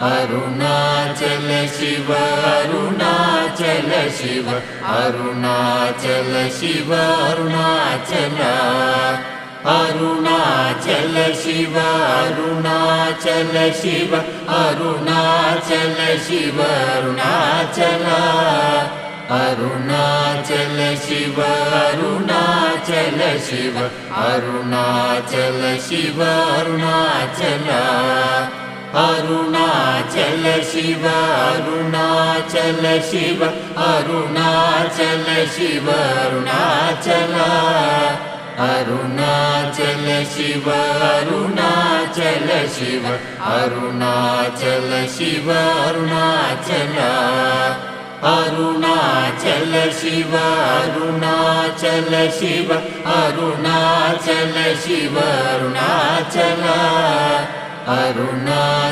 Arunachal Shiva Arunachal Shiva Arunachal Shiva Arunachal Arunachal Shiva Arunachal Shiva Arunachal Shiva Arunachal Arunachal Shiva Arunachal Shiva Arunachal Shiva Arunachal Arunachal Shiva Arunachal Shiva Arunachal Shiva Arunachal Arunachal Shiva Arunachal Shiva Arunachal Shiva Arunachal Arunachal Shiva Arunachal Shiva Arunachal Shiva Arunachal Arunachal